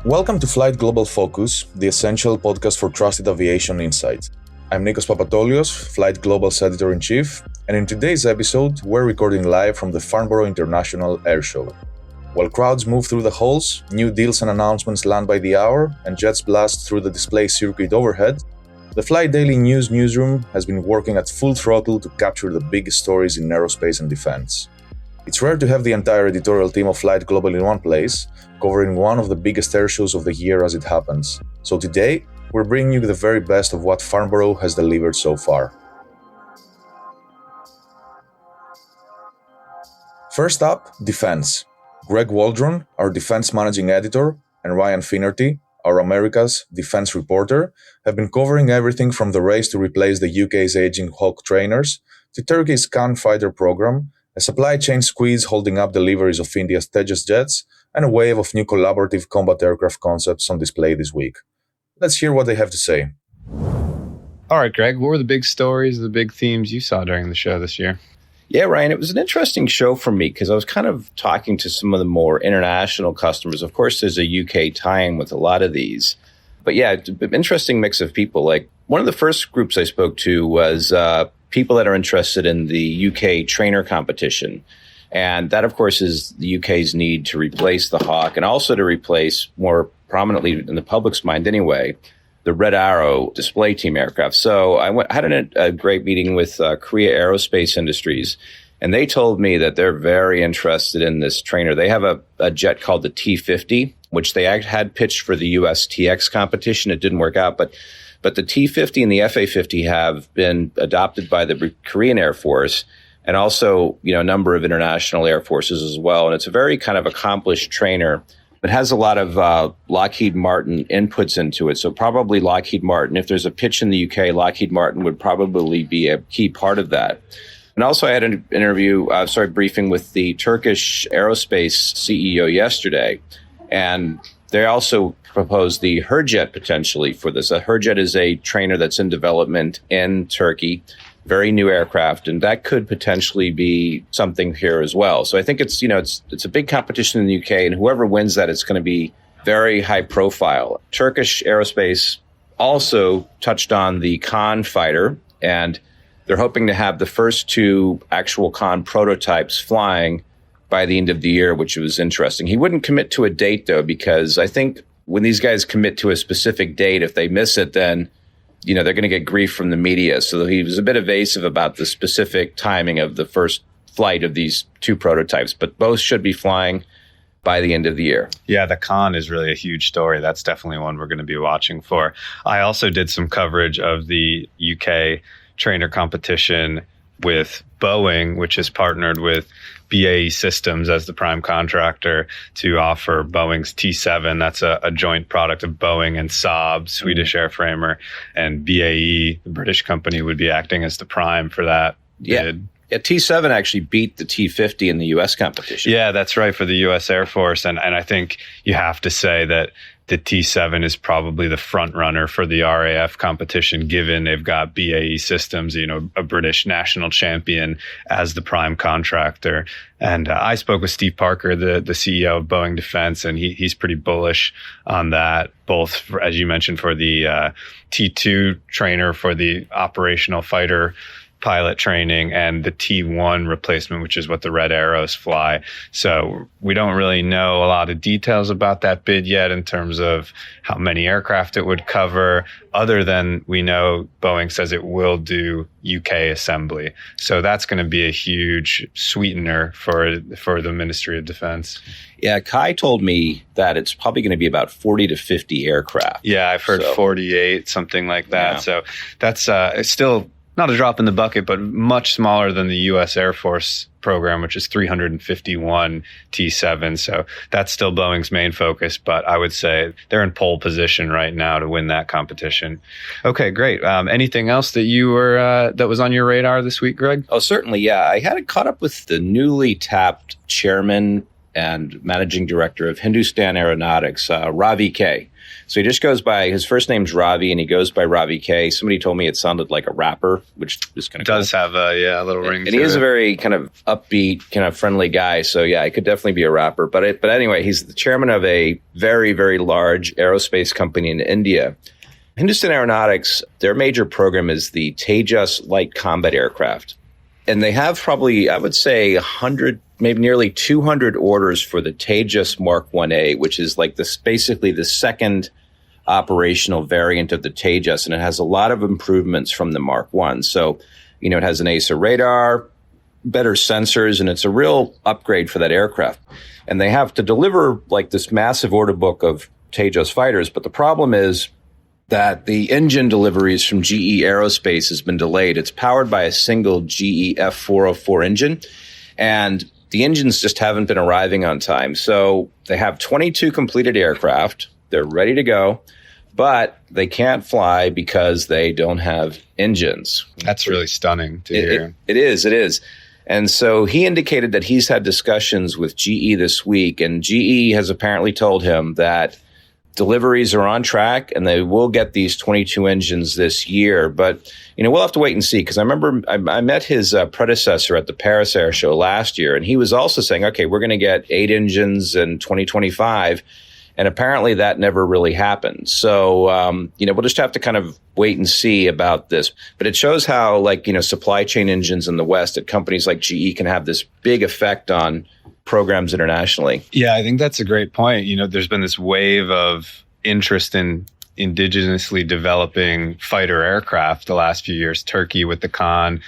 Welcome to Flight Global Focus, the essential podcast for trusted aviation insights. I'm Nikos Papatolios, Flight Global's editor-in-chief, and in today's episode, we're recording live from the Farnborough International Air Show. While crowds move through the halls, new deals and announcements land by the hour, and jets blast through the display circuit overhead, the Flight Daily News newsroom has been working at full throttle to capture the biggest stories in aerospace and defense. It's rare to have the entire editorial team of Flight Global in one place, covering one of the biggest air shows of the year as it happens. So today, we're bringing you the very best of what Farnborough has delivered so far. First up, defense. Greg Waldron, our defense managing editor, and Ryan Finnerty, our America's defense reporter, have been covering everything from the race to replace the UK's aging Hawk trainers to Turkey's Khan fighter program, a supply chain squeeze holding up deliveries of India's Tejas jets, and a wave of new collaborative combat aircraft concepts on display this week. Let's hear what they have to say. All right, Greg, what were the big stories, the big themes you saw during the show this year? Yeah, Ryan, it was an interesting show for me because I was kind of talking to some of the more international customers. Of course, there's a UK tie-in with a lot of these. But yeah, it's an interesting mix of people. Like one of the first groups I spoke to was people that are interested in the UK trainer competition. And that, of course, is the UK's need to replace the Hawk and also to replace, more prominently in the public's mind anyway, the Red Arrow display team aircraft. So I had a great meeting with Korea Aerospace Industries, and they told me that they're very interested in this trainer. They have a jet called the T-50, which they had pitched for the US TX competition. It didn't work out, but the T-50 and the FA-50 have been adopted by the Korean Air Force and also, a number of international air forces as well. And it's a very kind of accomplished trainer. It has a lot of Lockheed Martin inputs into it. So probably Lockheed Martin, if there's a pitch in the UK, Lockheed Martin would probably be a key part of that. And also I had an briefing with the Turkish aerospace CEO yesterday. And they also proposed the Hurjet potentially for this. A Hurjet is a trainer that's in development in Turkey, very new aircraft, and that could potentially be something here as well. So I think it's a big competition in the UK, and whoever wins that, it's going to be very high profile. Turkish Aerospace also touched on the Khan fighter, and they're hoping to have the first two actual Khan prototypes flying by the end of the year, which was interesting. He wouldn't commit to a date, though, because I think when these guys commit to a specific date, if they miss it, then they're going to get grief from the media. So he was a bit evasive about the specific timing of the first flight of these two prototypes, but both should be flying by the end of the year. Yeah, the Khan is really a huge story. That's definitely one we're going to be watching for. I also did some coverage of the UK trainer competition with Boeing, which has partnered with BAE Systems as the prime contractor to offer Boeing's T7. That's a joint product of Boeing and Saab, Swedish airframer, and BAE, the British company, would be acting as the prime for that bid. Yeah, T7 actually beat the T50 in the U.S. competition. Yeah, that's right, for the U.S. Air Force. And I think you have to say that the T7 is probably the front runner for the RAF competition, given they've got BAE Systems, a British national champion, as the prime contractor. And I spoke with Steve Parker, the CEO of Boeing Defense, and he's pretty bullish on that, both, as you mentioned, for the T2 trainer for the operational fighter pilot training and the T1 replacement, which is what the Red Arrows fly. So we don't really know a lot of details about that bid yet in terms of how many aircraft it would cover, other than we know Boeing says it will do UK assembly. So that's going to be a huge sweetener for the Ministry of Defense. Yeah, Kai told me that it's probably going to be about 40 to 50 aircraft. Yeah, I've heard 48, something like that. Yeah. So that's it's still not a drop in the bucket, but much smaller than the U.S. Air Force program, which is 351 T7. So that's still Boeing's main focus, but I would say they're in pole position right now to win that competition. Okay, great. Anything else that you were that was on your radar this week, Greg? Oh, certainly. Yeah, I had caught up with the newly tapped chairman and managing director of Hindustan Aeronautics, Ravi K. So he just goes by, his first name's Ravi, and he goes by Ravi K. Somebody told me it sounded like a rapper, which is kind of does have a little ring. And he is a very kind of upbeat, kind of friendly guy. So yeah, it could definitely be a rapper. But anyway, he's the chairman of a very, very large aerospace company in India. Hindustan Aeronautics, their major program is the Tejas light combat aircraft. And they have probably, I would say, 100, maybe nearly 200 orders for the Tejas Mark 1A, which is like this, basically the second operational variant of the Tejas. And it has a lot of improvements from the Mark 1. So, it has an AESA radar, better sensors, and it's a real upgrade for that aircraft. And they have to deliver like this massive order book of Tejas fighters. But the problem is that the engine deliveries from GE Aerospace has been delayed. It's powered by a single GE F404 engine, and the engines just haven't been arriving on time. So they have 22 completed aircraft. They're ready to go, but they can't fly because they don't have engines. That's really stunning to hear. It is. And so he indicated that he's had discussions with GE this week, and GE has apparently told him that deliveries are on track and they will get these 22 engines this year. But, we'll have to wait and see, because I remember I met his predecessor at the Paris Air Show last year, and he was also saying, okay, we're going to get 8 engines in 2025. And apparently that never really happened. So, we'll just have to kind of wait and see about this. But it shows how, supply chain engines in the West at companies like GE can have this big effect on programs internationally. Yeah, I think that's a great point. There's been this wave of interest in indigenously developing fighter aircraft the last few years. Turkey with the Khan,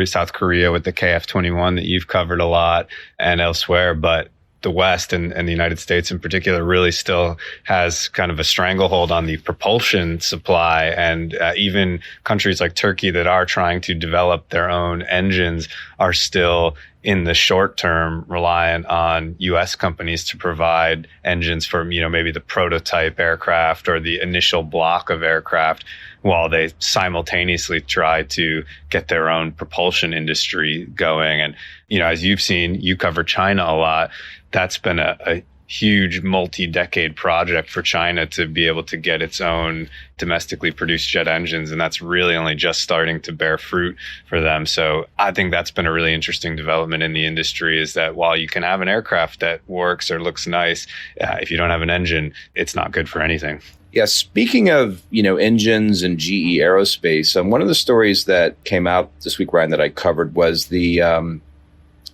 South Korea with the KF-21 that you've covered a lot, and elsewhere. But the West and the United States in particular really still has kind of a stranglehold on the propulsion supply. And even countries like Turkey that are trying to develop their own engines are still in the short term reliant on U.S. companies to provide engines for, maybe the prototype aircraft or the initial block of aircraft, while they simultaneously try to get their own propulsion industry going. And, as you've seen, you cover China a lot. That's been a huge multi-decade project for China to be able to get its own domestically produced jet engines. And that's really only just starting to bear fruit for them. So I think that's been a really interesting development in the industry, is that while you can have an aircraft that works or looks nice, if you don't have an engine, it's not good for anything. Yeah, speaking of, engines and GE Aerospace, one of the stories that came out this week, Ryan, that I covered was the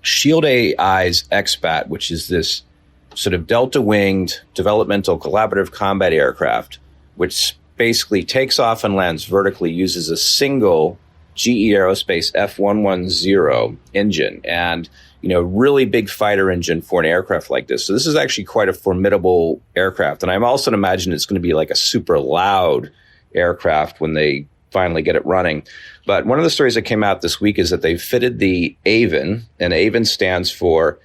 Shield AI's XBAT, which is this sort of delta-winged developmental collaborative combat aircraft, which basically takes off and lands vertically, uses a single GE Aerospace F110 engine, and really big fighter engine for an aircraft like this. So this is actually quite a formidable aircraft. And I'm also imagine it's going to be like a super loud aircraft when they finally get it running. But one of the stories that came out this week is that they fitted the AVEN, and AVEN stands for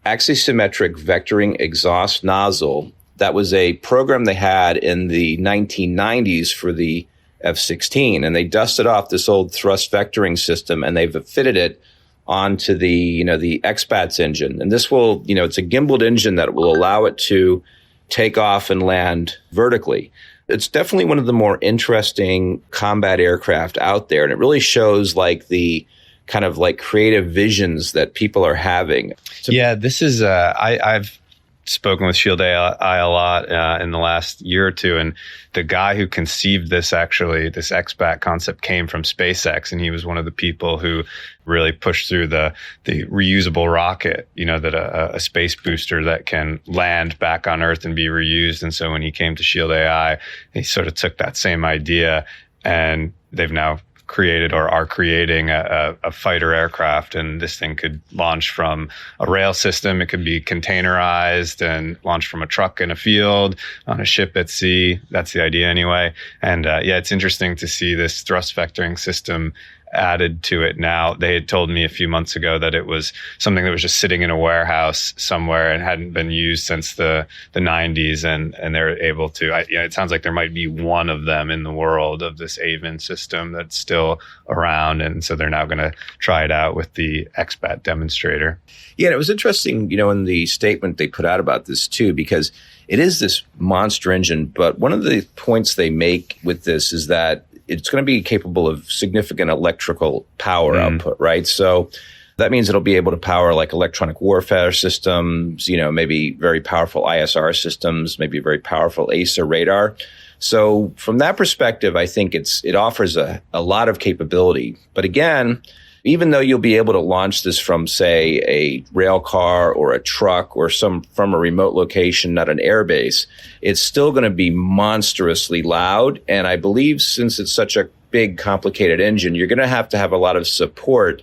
Axisymmetric Vectoring Exhaust Nozzle. That was a program they had in the 1990s for the F-16, and they dusted off this old thrust vectoring system, and they've fitted it onto the XBAT's engine. And this will, it's a gimbaled engine that will allow it to take off and land vertically. It's definitely one of the more interesting combat aircraft out there. And it really shows the kind of creative visions that people are having. Yeah, this is, I've spoken with Shield AI a lot in the last year or two. And the guy who conceived this XBAT concept came from SpaceX. And he was one of the people who really pushed through the reusable rocket, that a space booster that can land back on Earth and be reused. And so when he came to Shield AI, he sort of took that same idea, and they've now created or are creating a fighter aircraft. And this thing could launch from a rail system. It could be containerized and launch from a truck in a field, on a ship at sea. That's the idea anyway. And it's interesting to see this thrust vectoring system added to it now. They had told me a few months ago that it was something that was just sitting in a warehouse somewhere and hadn't been used since the 90s, and they're able to. It sounds like there might be one of them in the world of this AVIN system that's still around, and so they're now going to try it out with the XBAT demonstrator. Yeah, and it was interesting, in the statement they put out about this too, because it is this monster engine, but one of the points they make with this is that it's going to be capable of significant electrical power output, right? So that means it'll be able to power like electronic warfare systems, maybe very powerful ISR systems, maybe very powerful ASA radar. So from that perspective, I think it offers a lot of capability. But again, even though you'll be able to launch this from, say, a rail car or a truck or from a remote location, not an airbase, it's still going to be monstrously loud. And I believe since it's such a big, complicated engine, you're going to have a lot of support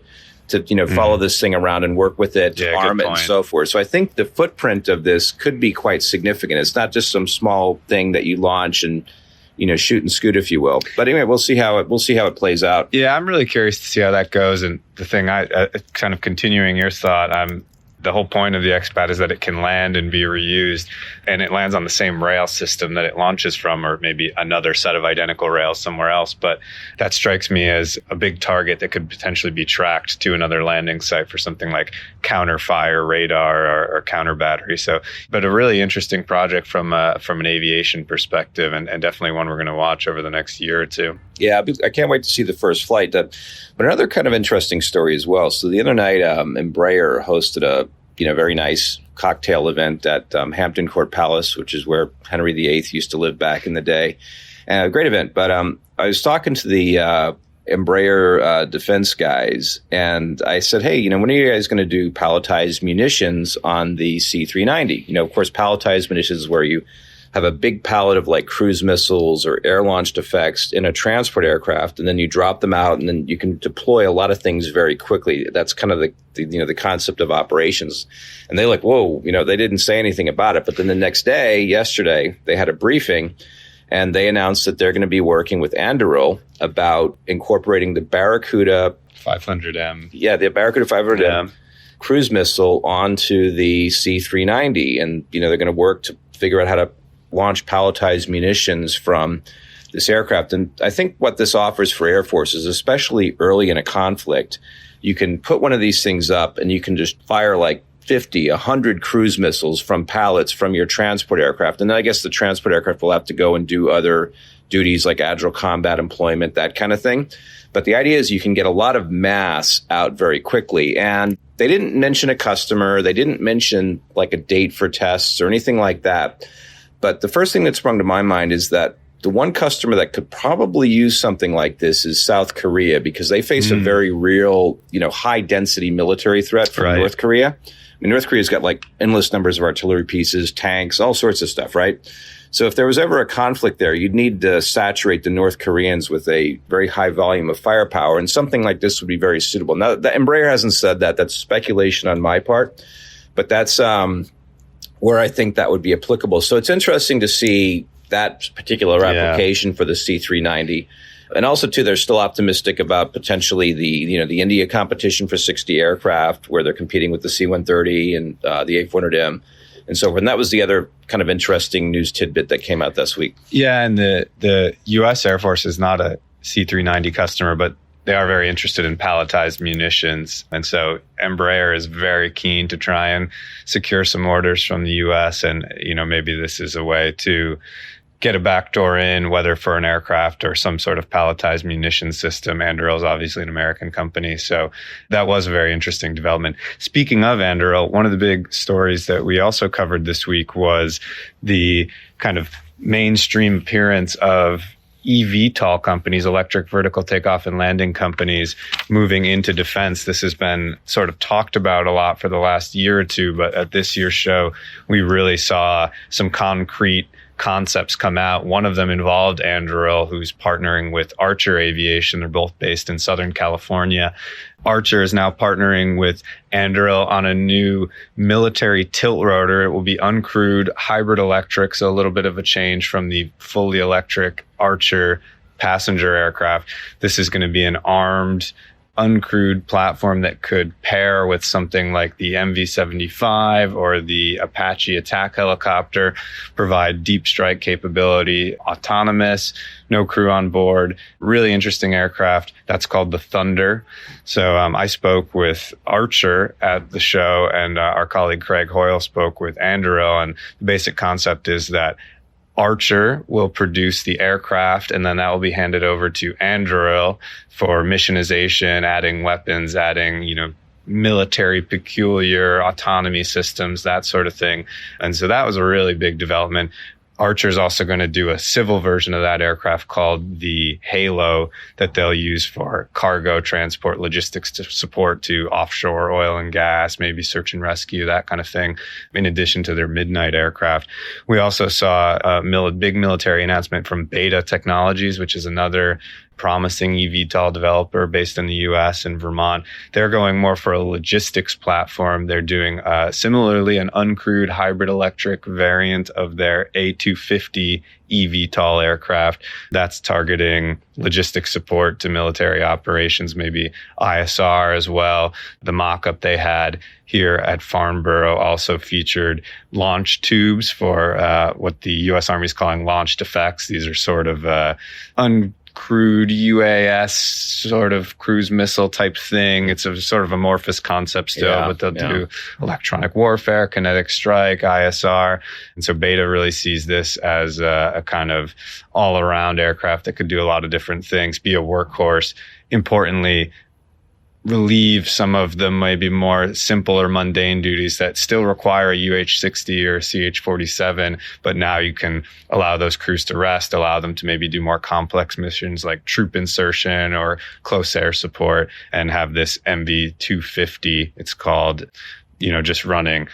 to, follow this thing around and work with it, arm it, and so forth. So I think the footprint of this could be quite significant. It's not just some small thing that you launch and shoot and scoot, if you will. But anyway, we'll see how it plays out. Yeah, I'm really curious to see how that goes. And the thing, I kind of continuing your thought, the whole point of the XBAT is that it can land and be reused, and it lands on the same rail system that it launches from, or maybe another set of identical rails somewhere else. But that strikes me as a big target that could potentially be tracked to another landing site for something like counter fire radar or counter battery. So, but a really interesting project from an aviation perspective, and definitely one we're going to watch over the next year or two. Yeah, I can't wait to see the first flight. But another kind of interesting story as well. So the other night, Embraer hosted a very nice cocktail event at Hampton Court Palace, which is where Henry VIII used to live back in the day. And a great event. But I was talking to the Embraer defense guys, and I said, hey, when are you guys going to do palletized munitions on the C-390? Of course, palletized munitions is where you have a big pallet of like cruise missiles or air-launched effects in a transport aircraft, and then you drop them out, and then you can deploy a lot of things very quickly. That's kind of the concept of operations. And they're like, whoa, they didn't say anything about it. But then the next day, yesterday, they had a briefing, and they announced that they're going to be working with Anduril about incorporating the Barracuda 500M. Yeah, the Barracuda 500M cruise missile onto the C-390. And, they're going to work to figure out how to launch palletized munitions from this aircraft. And I think what this offers for air forces, especially early in a conflict, you can put one of these things up and you can just fire like 50, 100 cruise missiles from pallets from your transport aircraft. And then I guess the transport aircraft will have to go and do other duties like agile combat employment, that kind of thing. But the idea is you can get a lot of mass out very quickly. And they didn't mention a customer. They didn't mention like a date for tests or anything like that. But the first thing that sprung to my mind is that the one customer that could probably use something like this is South Korea, because they face a very real, high density military threat from North Korea. I mean, North Korea's got like endless numbers of artillery pieces, tanks, all sorts of stuff, right? So if there was ever a conflict there, you'd need to saturate the North Koreans with a very high volume of firepower, and something like this would be very suitable. Now, the Embraer hasn't said that. That's speculation on my part, but that's where I think that would be applicable. So it's interesting to see that particular application for the C-390. And also, too, they're still optimistic about potentially the India competition for 60 aircraft, where they're competing with the C-130 and the A-400M. And so, and that was the other kind of interesting news tidbit that came out this week. Yeah, and the U.S. Air Force is not a C-390 customer, but they are very interested in palletized munitions. And so Embraer is very keen to try and secure some orders from the U.S. And, maybe this is a way to get a backdoor in, whether for an aircraft or some sort of palletized munition system. Anduril is obviously an American company. So that was a very interesting development. Speaking of Anduril, one of the big stories that we also covered this week was the kind of mainstream appearance of eVTOL companies, electric vertical takeoff and landing companies, moving into defense. This has been sort of talked about a lot for the last year or two, but at this year's show, we really saw some concrete concepts come out. One of them involved Anduril, who's partnering with Archer Aviation. They're both based in Southern California. Archer is now partnering with Anduril on a new military tilt rotor. It will be uncrewed hybrid electric, so a little bit of a change from the fully electric Archer passenger aircraft. This is going to be an armed, uncrewed platform that could pair with something like the MV-75 or the Apache attack helicopter, provide deep strike capability, autonomous, no crew on board. Really interesting aircraft. That's called the Thunder. So I spoke with Archer at the show, and our colleague Craig Hoyle spoke with Anduril, and the basic concept is that Archer will produce the aircraft, and then that will be handed over to Anduril for missionization, adding weapons, adding, military peculiar autonomy systems, that sort of thing. And so that was a really big development. Archer is also going to do a civil version of that aircraft called the Halo that they'll use for cargo transport, logistics to support to offshore oil and gas, maybe search and rescue, that kind of thing, in addition to their Midnight aircraft. We also saw a big military announcement from Beta Technologies, which is another promising eVTOL developer based in the US and Vermont. They're going more for a logistics platform. They're doing similarly an uncrewed hybrid electric variant of their A250 eVTOL aircraft that's targeting logistics support to military operations, maybe ISR as well. The mock-up they had here at Farnborough also featured launch tubes for what the US Army is calling launched effects. These are sort of uncrewed UAS sort of cruise missile type thing. It's a sort of amorphous concept still, but they'll do electronic warfare, kinetic strike, ISR. And so Beta really sees this as a kind of all-around aircraft that could do a lot of different things, be a workhorse. Importantly, relieve some of the maybe more simple or mundane duties that still require a UH-60 or CH-47, but now you can allow those crews to rest, allow them to maybe do more complex missions like troop insertion or close air support, and have this MV-250, it's called, just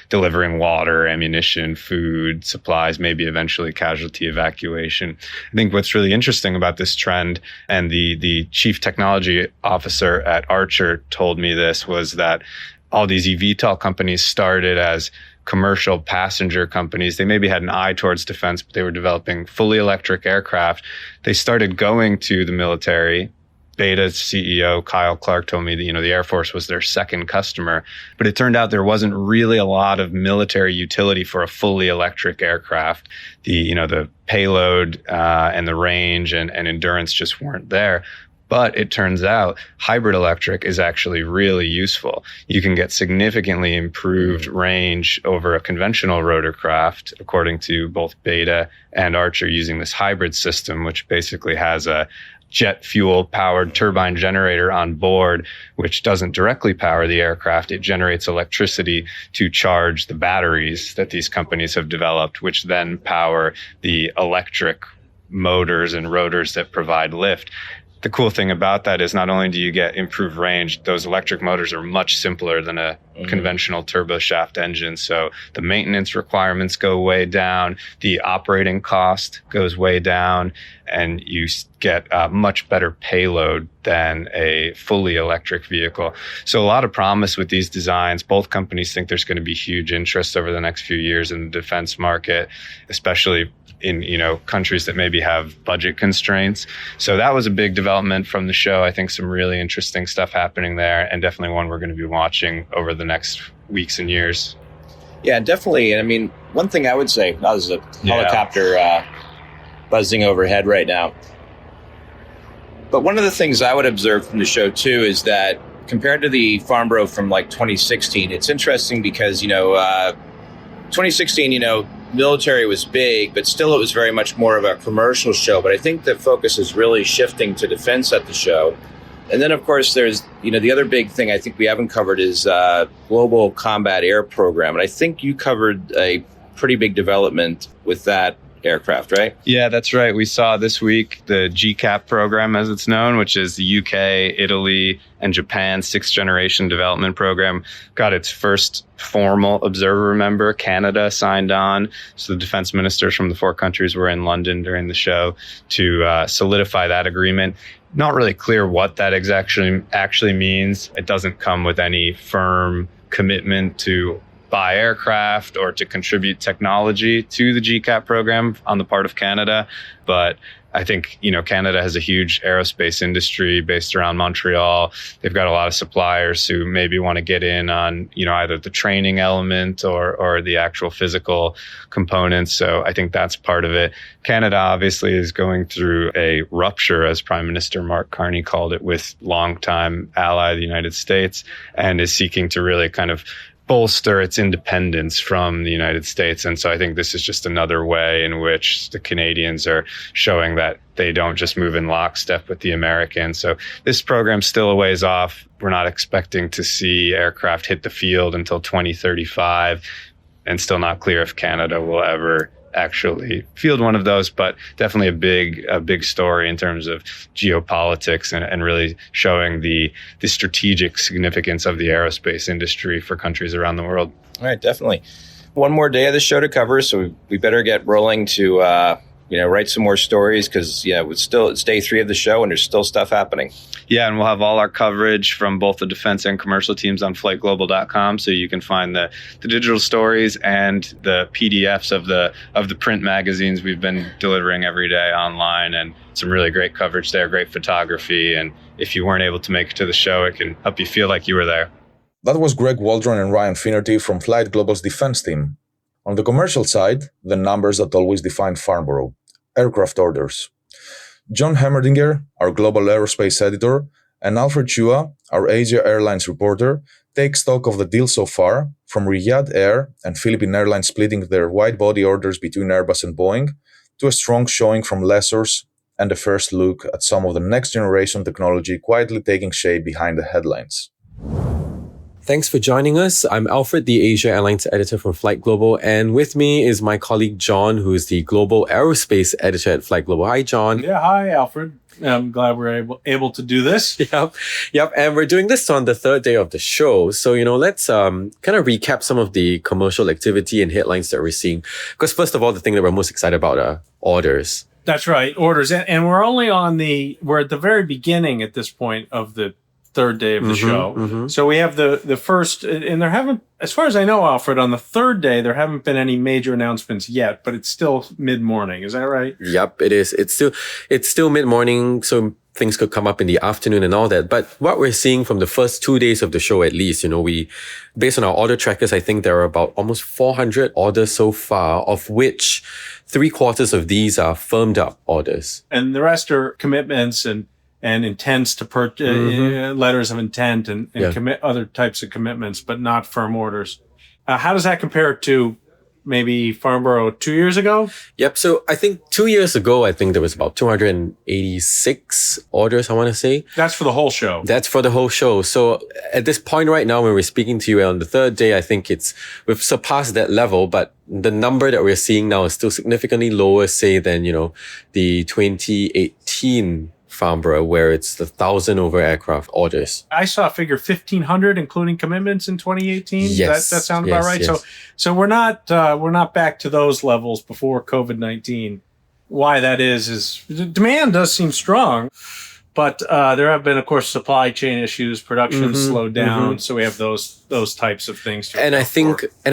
delivering water, ammunition, food, supplies, maybe eventually casualty evacuation. I think what's really interesting about this trend, and the chief technology officer at Archer told me this, was that all these eVTOL companies started as commercial passenger companies. They maybe had an eye towards defense, but they were developing fully electric aircraft. They started going to the military. Beta's CEO, Kyle Clark, told me that, the Air Force was their second customer, but it turned out there wasn't really a lot of military utility for a fully electric aircraft. The payload and the range and endurance just weren't there. But it turns out hybrid electric is actually really useful. You can get significantly improved range over a conventional rotorcraft, according to both Beta and Archer, using this hybrid system, which basically has a jet fuel powered turbine generator on board, which doesn't directly power the aircraft. It generates electricity to charge the batteries that these companies have developed, which then power the electric motors and rotors that provide lift. The cool thing about that is not only do you get improved range, those electric motors are much simpler than a conventional turboshaft engine. So the maintenance requirements go way down, the operating cost goes way down, and you get a much better payload than a fully electric vehicle. So a lot of promise with these designs. Both companies think there's going to be huge interest over the next few years in the defense market, especially in countries that maybe have budget constraints. So that was a big development from the show. I think some really interesting stuff happening there, and definitely one we're going to be watching over the next weeks and years. Yeah, definitely. And I mean, one thing I would say, there's a helicopter buzzing overhead right now. But one of the things I would observe from the show too is that compared to the Farnborough from like 2016, it's interesting because 2016, military was big, but still it was very much more of a commercial show. But I think the focus is really shifting to defense at the show. And then, of course, there's, the other big thing I think we haven't covered is Global Combat Air Program. And I think you covered a pretty big development with that aircraft, right? Yeah, that's right. We saw this week the GCAP program, as it's known, which is the UK, Italy, and Japan sixth generation development program, got its first formal observer member. Canada signed on. So the defense ministers from the four countries were in London during the show to solidify that agreement. Not really clear what that actually means. It doesn't come with any firm commitment to buy aircraft or to contribute technology to the GCAP program on the part of Canada. But I think, Canada has a huge aerospace industry based around Montreal. They've got a lot of suppliers who maybe want to get in on, either the training element or the actual physical components. So I think that's part of it. Canada obviously is going through a rupture, as Prime Minister Mark Carney called it, with longtime ally, the United States, and is seeking to really kind of bolster its independence from the United States. And so I think this is just another way in which the Canadians are showing that they don't just move in lockstep with the Americans. So this program's still a ways off. We're not expecting to see aircraft hit the field until 2035, and still not clear if Canada will ever actually field one of those, but definitely a big story in terms of geopolitics and really showing the strategic significance of the aerospace industry for countries around the world. All right, definitely. One more day of the show to cover, so we better get rolling to write some more stories, because it's day 3 of the show and there's still stuff happening. Yeah, and we'll have all our coverage from both the defense and commercial teams on flightglobal.com, so you can find the digital stories and the PDFs of the print magazines we've been delivering every day online, and some really great coverage there, great photography. And if you weren't able to make it to the show, it can help you feel like you were there. That was Greg Waldron and Ryan Finnerty from Flight Global's defense team. On the commercial side, the numbers that always define Farnborough: aircraft orders. John Hemmerdinger, our global aerospace editor, and Alfred Chua, our Asia Airlines reporter, take stock of the deal so far, from Riyadh Air and Philippine Airlines splitting their wide-body orders between Airbus and Boeing, to a strong showing from lessors and a first look at some of the next-generation technology quietly taking shape behind the headlines. Thanks for joining us. I'm Alfred, the Asia Airlines editor from Flight Global, and with me is my colleague John, who is the global aerospace editor at Flight Global. Hi, John. Yeah, hi, Alfred. I'm glad we're able to do this. Yep. And we're doing this on the 3rd day of the show. So, let's kind of recap some of the commercial activity and headlines that we're seeing. Because first of all, the thing that we're most excited about are orders. That's right, orders. And we're only we're at the very beginning at this point of the 3rd day of the show. Mm-hmm. So we have the first, and there haven't, as far as I know, Alfred, on the 3rd day, there haven't been any major announcements yet, but it's still mid-morning. Is that right? Yep, it is. It's still mid-morning, so things could come up in the afternoon and all that. But what we're seeing from the first 2 days of the show, at least, based on our order trackers, I think there are about almost 400 orders so far, of which 3/4 of these are firmed up orders. And the rest are commitments and intents to purchase, letters of intent and commit other types of commitments, but not firm orders. How does that compare to maybe Farnborough 2 years ago? Yep. So I think 2 years ago, there was about 286 orders, I want to say. That's for the whole show. That's for the whole show. So at this point right now, when we're speaking to you on the 3rd day, I think we've surpassed that level, but the number that we're seeing now is still significantly lower, say, than, the 2018 Farnborough, where it's 1,000 over aircraft orders. I saw a figure 1,500, including commitments in 2018. Yes, that sounds about right. Yes. So we're not back to those levels before COVID-19. Why that is demand does seem strong, but there have been, of course, supply chain issues. Production slowed down, so we have those types of things to and I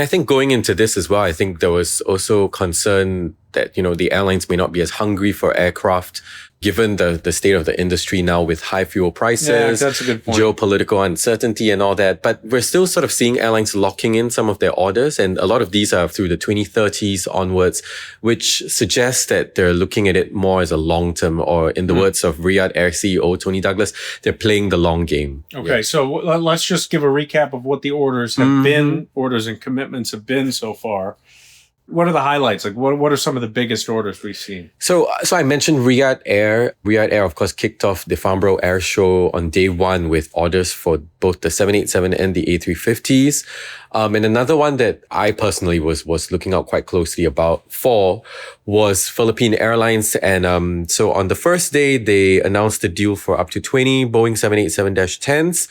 think going into this as well, I think there was also concern that the airlines may not be as hungry for aircraft, given the state of the industry now with high fuel prices, that's a good point. Geopolitical uncertainty and all that. But we're still sort of seeing airlines locking in some of their orders, and a lot of these are through the 2030s onwards, which suggests that they're looking at it more as a long-term, or in the words of Riyadh Air CEO Tony Douglas, they're playing the long game. Okay, so let's just give a recap of what the orders have been, orders and commitments have been so far. What are the highlights? Like, what are some of the biggest orders we've seen? So I mentioned Riyadh Air. Riyadh Air, of course, kicked off the Farnborough Air Show on day 1 with orders for both the 787 and the A350s. And another one that I personally was looking out quite closely for was Philippine Airlines. And so on the first day, they announced a deal for up to 20 Boeing 787-10s.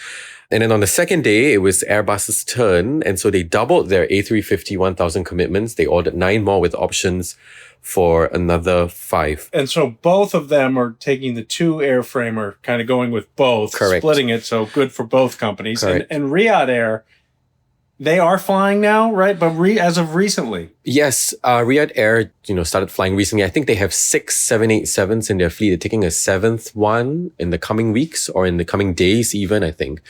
And then on the second day, it was Airbus's turn. And so they doubled their A350 1,000 commitments. They ordered 9 more with options for another 5. And so both of them are taking the 2 airframer, kind of going with both, Correct. Splitting it. So good for both companies. Correct. And Riyadh Air, They are flying now, right? But as of recently. Yes, Riyadh Air, started flying recently. I think they have 6 787s in their fleet. They're taking a 7th one in the coming weeks or in the coming days even, I think.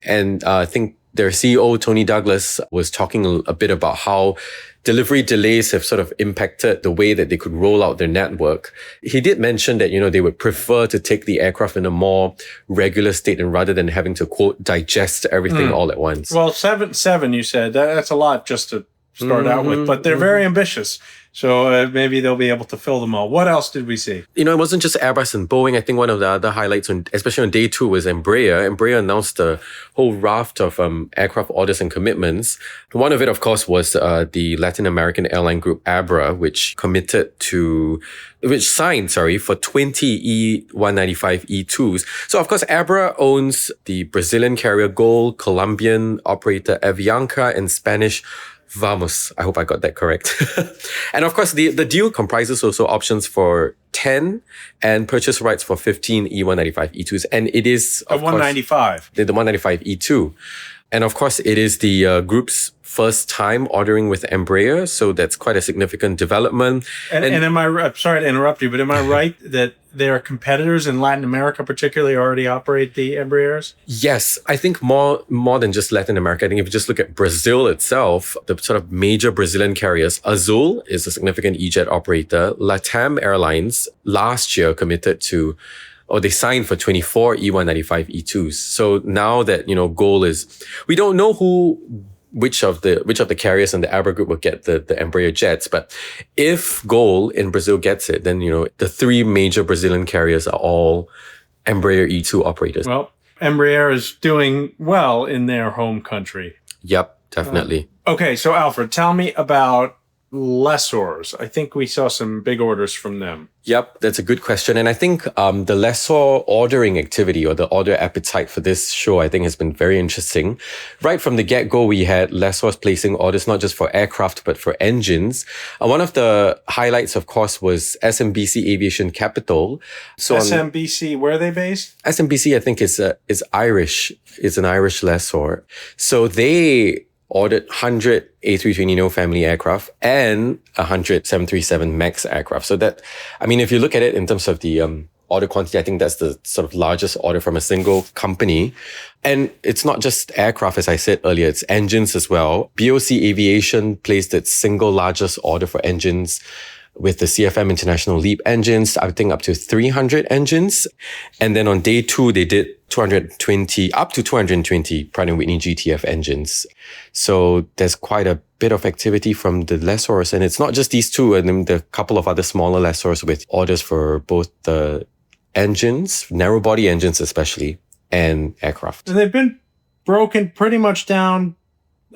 And I think their CEO, Tony Douglas, was talking a bit about how delivery delays have sort of impacted the way that they could roll out their network. He did mention that, they would prefer to take the aircraft in a more regular state and rather than having to, quote, digest everything all at once. Well, 7 you said. That's a lot just to start out with, but they're very ambitious. So maybe they'll be able to fill them all. What else did we see? It wasn't just Airbus and Boeing. I think one of the other highlights, especially on day 2, was Embraer. Embraer announced a whole raft of aircraft orders and commitments. One of it, of course, was the Latin American airline group Abra, which signed for 20 E195 E2s. So, of course, Abra owns the Brazilian carrier Gol, Colombian operator Avianca, and Spanish Vamos. I hope I got that correct. And of course, the deal comprises also options for 10 and purchase rights for 15 E195 E2s. And it is, of course, 195. The 195 E2. And of course, it is the group's first time ordering with Embraer. So that's quite a significant development. And I'm sorry to interrupt you, but am I right that their competitors in Latin America particularly already operate the Embraers? Yes, I think more than just Latin America. I think if you just look at Brazil itself, the sort of major Brazilian carriers, Azul is a significant E-jet operator. LATAM Airlines last year they signed for 24 E195 E2s. So now that, Gol we don't know which of the carriers in the Abra group will get the Embraer jets. But if Gol in Brazil gets it, then, the 3 major Brazilian carriers are all Embraer E2 operators. Well, Embraer is doing well in their home country. Yep, definitely. Okay, so Alfred, tell me about lessors. I think we saw some big orders from them. Yep, that's a good question. And I think the lessor ordering activity or the order appetite for this show, I think, has been very interesting. Right from the get-go, we had lessors placing orders not just for aircraft, but for engines. One of the highlights, of course, was SMBC Aviation Capital. So SMBC, where are they based? SMBC, I think, is Irish. It's an Irish lessor. So they ordered 100 A320neo family aircraft and 100 737 MAX aircraft. So that, if you look at it in terms of the order quantity, I think that's the sort of largest order from a single company. And it's not just aircraft, as I said earlier, it's engines as well. BOC Aviation placed its single largest order for engines with the CFM International LEAP engines, I think up to 300 engines. And then on day 2, they did up to 220 Pratt & Whitney GTF engines. So there's quite a bit of activity from the lessors. And it's not just these 2, and then there are a couple of other smaller lessors with orders for both the engines, narrow body engines especially, and aircraft. And they've been broken pretty much down,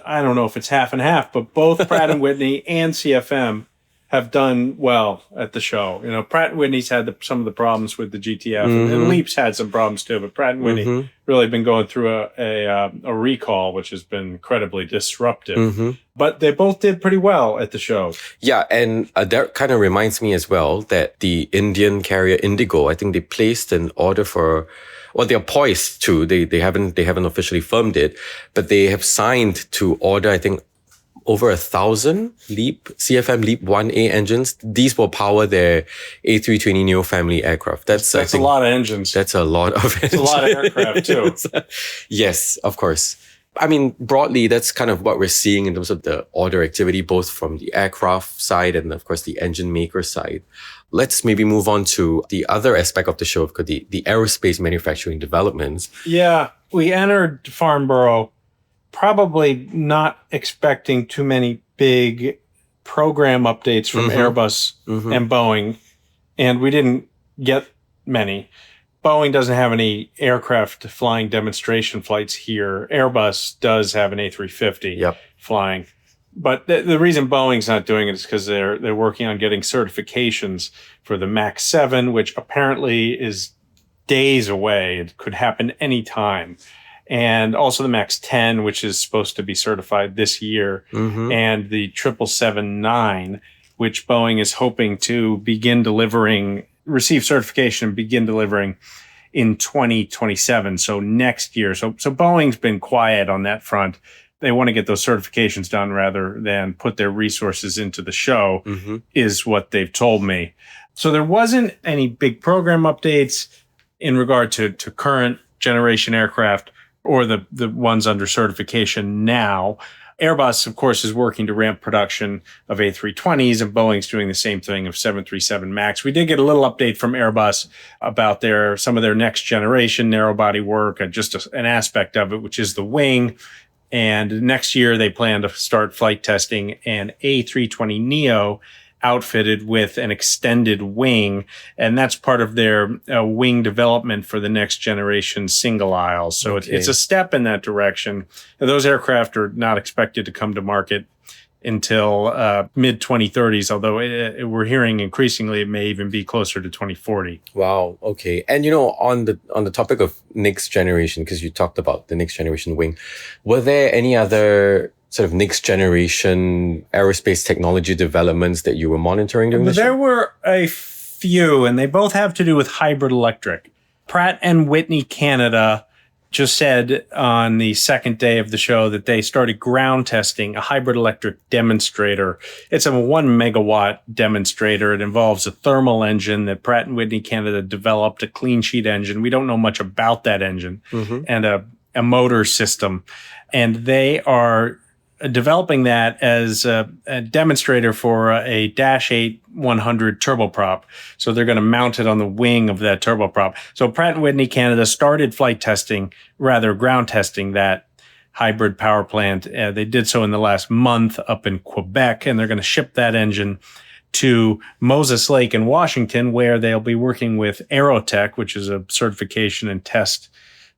I don't know if it's half and half, but both Pratt & Whitney and CFM have done well at the show. Pratt & Whitney's had some of the problems with the GTF, and Leap's had some problems too, but Pratt & Whitney really been going through a recall, which has been incredibly disruptive. But they both did pretty well at the show. Yeah, and that kind of reminds me as well that the Indian carrier Indigo, I think they placed an order for, well, they're poised to, they haven't officially firmed it, but they have signed to order, I think, over 1,000 CFM LEAP 1A engines. These will power their A320neo family aircraft. That's a lot of engines. That's a lot of engines. It's a lot of aircraft too. Yes, of course. Broadly, that's kind of what we're seeing in terms of the order activity, both from the aircraft side and, of course, the engine maker side. Let's maybe move on to the other aspect of the show, the aerospace manufacturing developments. Yeah, we entered Farnborough probably not expecting too many big program updates from Airbus and Boeing, and we didn't get many. Boeing doesn't have any aircraft flying demonstration flights here. Airbus does have an A350 flying. But the reason Boeing's not doing it is because they're working on getting certifications for the MAX 7, which apparently is days away. It could happen anytime. And also the MAX 10, which is supposed to be certified this year, and the 777-9, which Boeing is hoping to receive certification and begin delivering in 2027, so next year. So Boeing's been quiet on that front. they want to get those certifications done rather than put their resources into the show, is what they've told me. So there wasn't any big program updates in regard to current generation aircraft or the ones under certification now. Airbus, of course, is working to ramp production of A320s, and Boeing's doing the same thing of 737 MAX. We did get a little update from Airbus about some of their next generation narrow body work, just an aspect of it, which is the wing. And next year, they plan to start flight testing an A320neo outfitted with an extended wing, and that's part of their wing development for the next generation single aisle. So it's a step in that direction. And those aircraft are not expected to come to market until mid-2030s, although we're hearing increasingly it may even be closer to 2040. Wow. Okay. And on the topic of next generation, because you talked about the next generation wing, were there any other sort of next generation aerospace technology developments that you were monitoring during the show? There were a few, and they both have to do with hybrid electric. Pratt and Whitney Canada just said on the second day of the show that they started ground testing a hybrid electric demonstrator. It's a 1 megawatt demonstrator. It involves a thermal engine that Pratt and Whitney Canada developed, a clean sheet engine. We don't know much about that engine, and a motor system. And they are developing that as a demonstrator for a Dash 8 100 turboprop. So they're going to mount it on the wing of that turboprop. So Pratt & Whitney Canada started ground testing that hybrid power plant. They did so in the last month up in Quebec, and they're going to ship that engine to Moses Lake in Washington, where they'll be working with Aerotech, which is a certification and test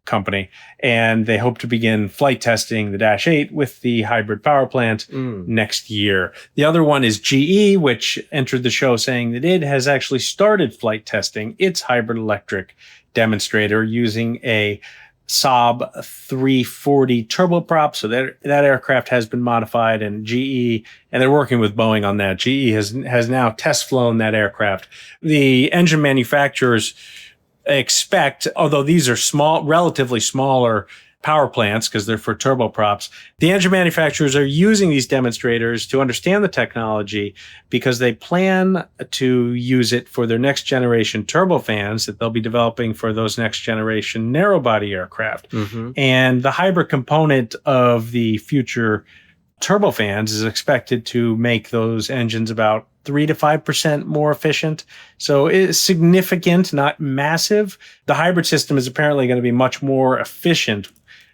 company, and they hope to begin flight testing the Dash 8 with the hybrid power plant next year. The other one is GE, which entered the show saying that it has actually started flight testing its hybrid electric demonstrator using a Saab 340 turboprop. So that aircraft has been modified, and GE, and they're working with Boeing on that. GE has now test flown that aircraft. The engine manufacturers expect, although these are relatively smaller power plants because they're for turboprops, the engine manufacturers are using these demonstrators to understand the technology because they plan to use it for their next generation turbofans that they'll be developing for those next generation narrow body aircraft. And the hybrid component of the future turbofans is expected to make those engines about 3 to 5% more efficient. So it's significant, not massive. The hybrid system is apparently going to be much more efficient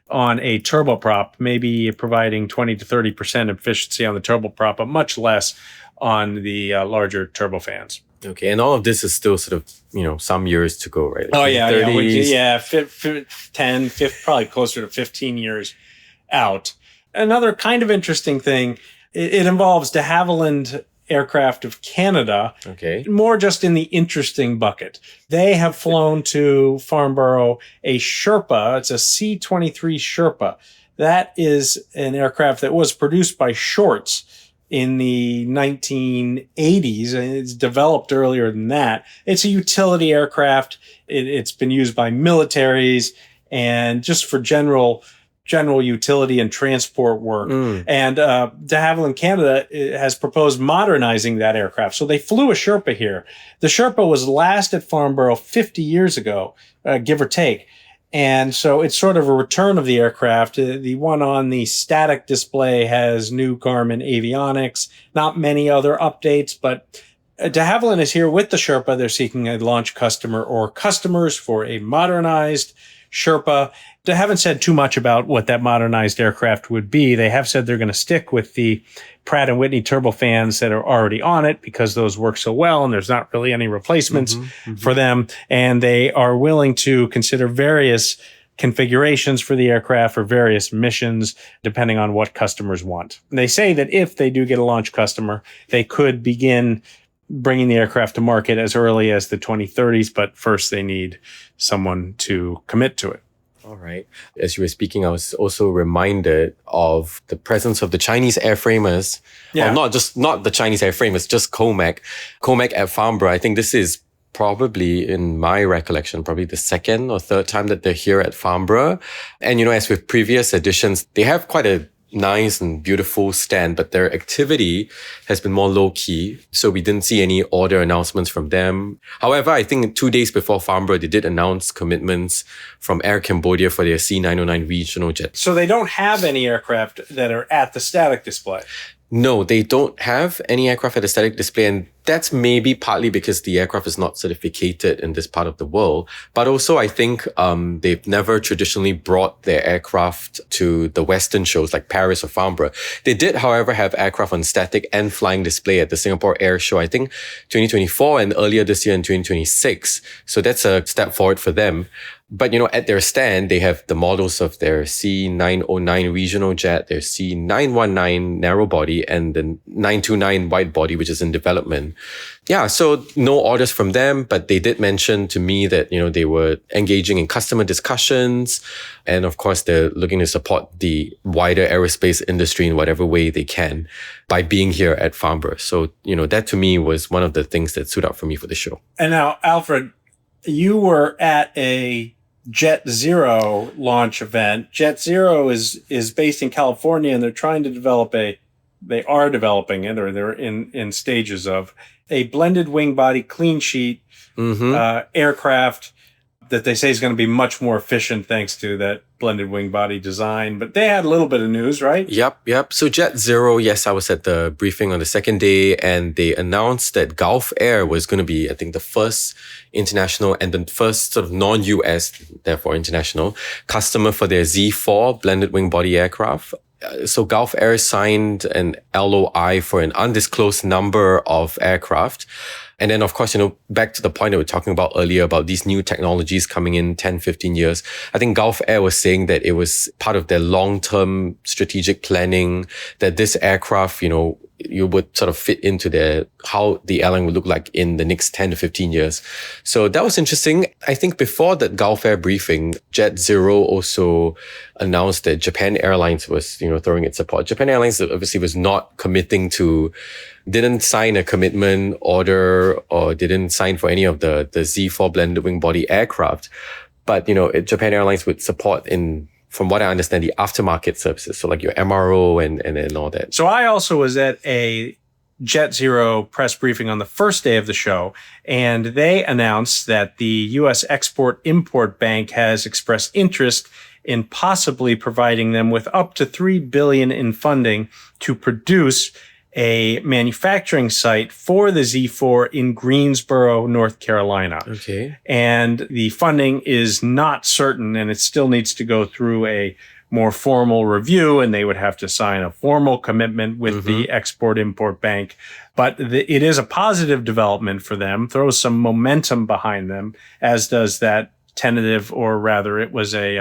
on a turboprop, maybe providing 20 to 30% efficiency on the turboprop, but much less on the larger turbofans. Okay, and all of this is still sort of, some years to go, right? Like 10, probably closer to 15 years out. Another kind of interesting thing, it involves de Havilland Aircraft of Canada, more just in the interesting bucket. They have flown to Farnborough a Sherpa. It's a C-23 Sherpa. That is an aircraft that was produced by Shorts in the 1980s, and it's developed earlier than that. It's a utility aircraft. It's been used by militaries and just for general utility and transport work. And de Havilland Canada has proposed modernizing that aircraft. So they flew a Sherpa here. The Sherpa was last at Farnborough 50 years ago, give or take. And so it's sort of a return of the aircraft. The one on the static display has new Garmin avionics, not many other updates, but de Havilland is here with the Sherpa. They're seeking a launch customer or customers for a modernized Sherpa. They haven't said too much about what that modernized aircraft would be. They have said they're going to stick with the Pratt & Whitney turbofans that are already on it because those work so well and there's not really any replacements for them. And they are willing to consider various configurations for the aircraft for various missions, depending on what customers want. And they say that if they do get a launch customer, they could begin bringing the aircraft to market as early as the 2030s, but first they need someone to commit to it. All right. As you were speaking, I was also reminded of the presence of the Chinese airframers. Yeah. Well, not the Chinese airframers, just COMAC. COMAC at Farnborough. I think this is probably, in my recollection, probably the second or third time that they're here at Farnborough. And, as with previous editions, they have quite a nice and beautiful stand, but their activity has been more low-key. So we didn't see any order announcements from them. However, I think 2 days before Farnborough, they did announce commitments from Air Cambodia for their C909 regional jet. So they don't have any aircraft that are at the static display. No, they don't have any aircraft at a static display, and that's maybe partly because the aircraft is not certificated in this part of the world. But also, I think they've never traditionally brought their aircraft to the Western shows like Paris or Farnborough. They did, however, have aircraft on static and flying display at the Singapore Air Show, I think 2024, and earlier this year in 2026. So that's a step forward for them. But, at their stand, they have the models of their C909 regional jet, their C919 narrow body, and the 929 wide body, which is in development. Yeah, so no orders from them, but they did mention to me that, they were engaging in customer discussions. And of course, they're looking to support the wider aerospace industry in whatever way they can by being here at Farnborough. So, that to me was one of the things that stood out for me for the show. And now, Alfred, you were at a Jet Zero launch event. Jet Zero is based in California, and they're trying to develop they are developing it, or they're in stages of a blended wing body clean sheet aircraft that they say is going to be much more efficient thanks to that blended wing body design. But they had a little bit of news, right? Yep. So Jet Zero, yes, I was at the briefing on the second day, and they announced that Gulf Air was going to be, I think, the first international and the first sort of non-US, therefore international, customer for their Z4 blended wing body aircraft. So Gulf Air signed an LOI for an undisclosed number of aircraft. And then, of course, back to the point that we were talking about earlier about these new technologies coming in 10, 15 years. I think Gulf Air was saying that it was part of their long-term strategic planning, that this aircraft, you would sort of fit into how the airline would look like in the next 10 to 15 years. So that was interesting. I think before that Gulf Air briefing, Jet Zero also announced that Japan Airlines was, throwing its support. Japan Airlines obviously was not didn't sign a commitment order or didn't sign for any of the Z4 blended wing body aircraft. But, Japan Airlines would support from what I understand, the aftermarket services. So like your MRO and all that. So I also was at a Jet Zero press briefing on the first day of the show, and they announced that the U.S. Export-Import Bank has expressed interest in possibly providing them with up to $3 billion in funding to produce a manufacturing site for the Z4 in Greensboro, North Carolina. Okay. And the funding is not certain, and it still needs to go through a more formal review, and they would have to sign a formal commitment with the Export-Import Bank. But it is a positive development for them, throws some momentum behind them, as does that tentative, or rather it was a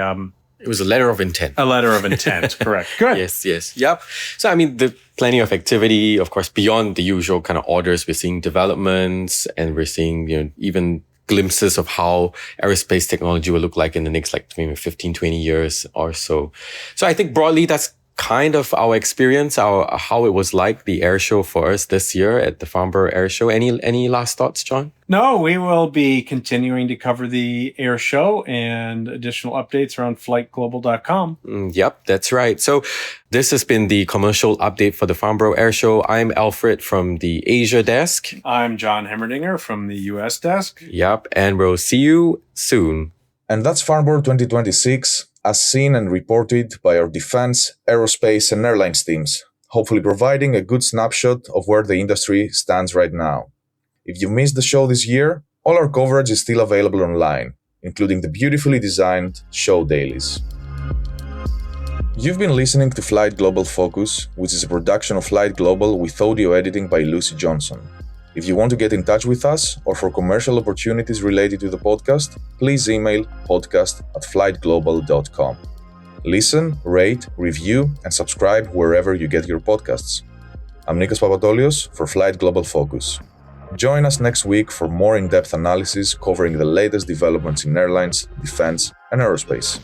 letter of intent. A letter of intent, correct. Good. Yes. Yep. So, the plenty of activity, of course, beyond the usual kind of orders. We're seeing developments, and we're seeing, even glimpses of how aerospace technology will look like in the next, maybe 15, 20 years or so. So I think broadly, that's kind of our experience, how it was like the air show for us this year at the Farnborough Air Show. Any last thoughts, John? No, we will be continuing to cover the air show and additional updates around flightglobal.com. Yep, that's right. So this has been the commercial update for the Farnborough Air Show. I'm Alfred from the Asia desk. I'm John Hemmerdinger from the US desk. Yep, and we'll see you soon. And that's Farnborough 2026, as seen and reported by our defense, aerospace, and airlines teams, hopefully providing a good snapshot of where the industry stands right now. If you missed the show this year, all our coverage is still available online, including the beautifully designed show dailies. You've been listening to Flight Global Focus, which is a production of Flight Global with audio editing by Lucy Johnson. If you want to get in touch with us or for commercial opportunities related to the podcast, please email podcast@flightglobal.com. Listen, rate, review, and subscribe wherever you get your podcasts. I'm Nikos Papatolios for Flight Global Focus. Join us next week for more in-depth analysis covering the latest developments in airlines, defense, and aerospace.